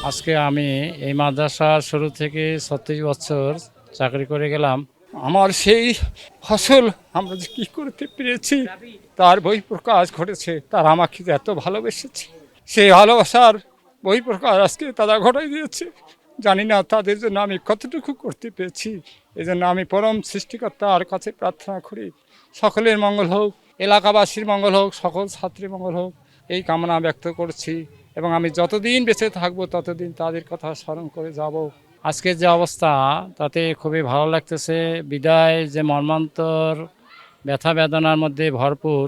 আজকে আমি এই মাদ্রাসার শুরু থেকে ৩৬ বছর চাকরি করে গেলাম। আমার সেই ফসল আমরা যে কী করতে পেরেছি তার বহিঃপ্রকাশ ঘটেছে। তারা আমাকে যে এত ভালোবেসেছে, সেই ভালোবাসার বহিঃপ্রকাশ আজকে তারা ঘটাই দিয়েছে। জানি না তাদের জন্য আমি কতটুকু করতে পেরেছি। এজন্য আমি পরম সৃষ্টিকর্তার কাছে প্রার্থনা করি সকলের মঙ্গল হোক, এলাকাবাসীর মঙ্গল হোক, সকল ছাত্রীর মঙ্গল হোক, এই কামনা ব্যক্ত করছি। এবং আমি যতদিন বেঁচে থাকবো ততদিন তাদের কথা স্মরণ করে যাব। আজকের যে অবস্থা তাতে খুবই ভালো লাগতেছে। বিদায় যে মর্মান্তর ব্যথা বেদনার মধ্যে ভরপুর,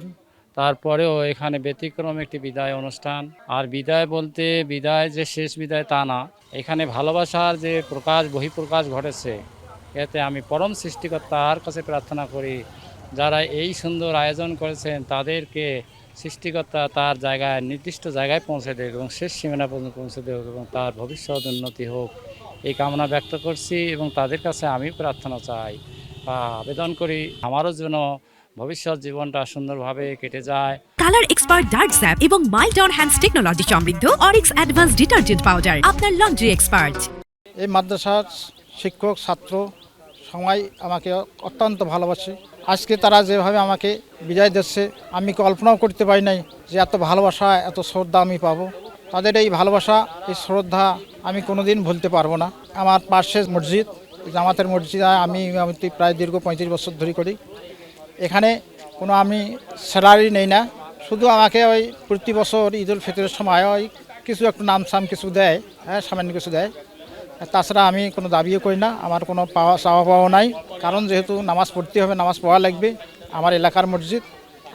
তারপরেও এখানে ব্যতিক্রম একটি বিদায় অনুষ্ঠান। আর বিদায় বলতে বিদায় যে শেষ বিদায় তা না, এখানে ভালোবাসার যে প্রকাশ বহিঃপ্রকাশ ঘটেছে, এতে আমি পরম সৃষ্টিকর্তার কাছে প্রার্থনা করি যারা এই সুন্দর আয়োজন করেছেন তাদেরকে সৃষ্টিকর্তা তার জায়গায় নির্দিষ্ট জায়গায় পৌঁছে দেবে এবং শেষ সীমানা পর্যন্ত পৌঁছে দেবে এবং তার ভবিষ্যৎ উন্নতি হোক, এই কামনা ব্যক্ত করছি। এবং তাদের কাছে আমি প্রার্থনা চাই বা আবেদন করি আমারও যেন ভবিষ্যৎ জীবনটা সুন্দরভাবে কেটে যায়। কালার এক্সপার্ট ডার্ক স্যাপ এবং মাইল্ড অন হ্যান্ডস টেকনোলজি সমৃদ্ধ অরিক্স অ্যাডভান্স ডিটারজেন্ট পাউডার আপনার লন্ড্রি এক্সপার্ট। এই মাদ্রাসার শিক্ষক ছাত্র সবাই আমাকে অত্যন্ত ভালোবাসে। আজকে তারা যেভাবে আমাকে বিদায় দিচ্ছে আমি কল্পনাও করতে পারি নাই যে এত ভালোবাসা এত শ্রদ্ধা আমি পাবো। তাদের এই ভালোবাসা এই শ্রদ্ধা আমি কোনোদিন ভুলতে পারবো না। আমার পাশের মসজিদ জামাতের মসজিদ আমি প্রায় দীর্ঘ ৩৫ বছর ধরে করি। এখানে কোনো আমি স্যালারি নেই না, শুধু আমাকে ওই প্রতি বছর ঈদুল ফিতরের সময় ওই কিছু একটু নামসাম কিছু দেয়, হ্যাঁ সামান্য কিছু দেয়। তাছাড়া আমি কোনো দাবিও করি না, আমার কোনো চাওয়া পাওয়া নাই। কারণ যেহেতু নামাজ পড়তে হবে, নামাজ পড়া লাগবে, আমার এলাকার মসজিদ,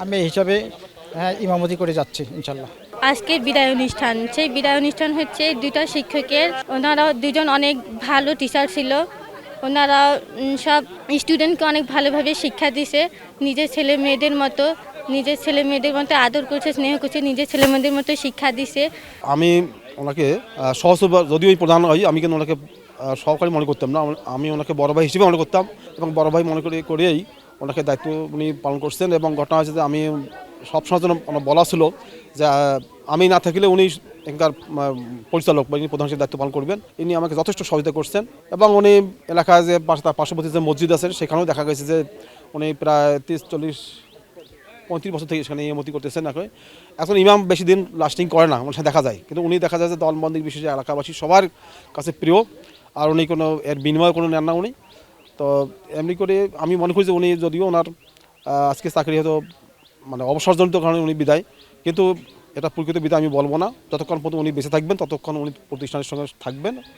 আমি এই হিসাবে ইমামতি করে যাচ্ছি ইনশাল্লাহ। আজকের বিদায় অনুষ্ঠান, সেই বিদায় অনুষ্ঠান হচ্ছে দুইটা শিক্ষকের। ওনারা দুজন অনেক ভালো টিচার ছিল। ওনারা সব স্টুডেন্টকে অনেক ভালোভাবে শিক্ষা দিছে, নিজের ছেলে মেয়েদের মতো আদর করছে, স্নেহ করছে, নিজের ছেলে মেয়েদের মতো শিক্ষা দিছে। আমি ওনাকে সহসভা যদিও ওই প্রধান হই, আমি কিন্তু ওনাকে সহকারী মনে করতাম না, আমি ওনাকে বড় ভাই হিসেবে মনে করতাম এবং বড় ভাই মনে করেই ওনাকে দায়িত্ব উনি পালন করছেন। এবং ঘটনা হয়েছে যে আমি সবসময় জন্য বলা ছিল যে আমি না থাকলে উনি এখানকার পরিচালক বা ইনি প্রধান হিসেবে দায়িত্ব পালন করবেন। ইনি আমাকে যথেষ্ট সহযোগিতা করছেন এবং উনি এলাকায় যে তার পার্শ্ববর্তী যে মসজিদ আছে সেখানেও দেখা গেছে যে উনি প্রায় 30-35 বছর থেকে সেখানে ইমামতি করতেছেন। এখন ইমাম বেশি দিন লাস্টিং করে না, ওনার সাথে দেখা যায়, কিন্তু উনি দেখা যায় যে দলবন্দির বিশেষে এলাকাবাসী সবার কাছে প্রিয়। আর উনি কোনো এর বিনিময় কোনো নেন না উনি। তো এমনি করে আমি মনে করি যে উনি যদিও ওনার আজকে চাকরি হয়তো মানে অবসরজনিত কারণে উনি বিদায়, কিন্তু এটা প্রকৃত বিদায় আমি বলবো না। যতক্ষণ পর্যন্ত উনি বেঁচে থাকবেন ততক্ষণ উনি প্রতিষ্ঠানের সঙ্গে থাকবেন।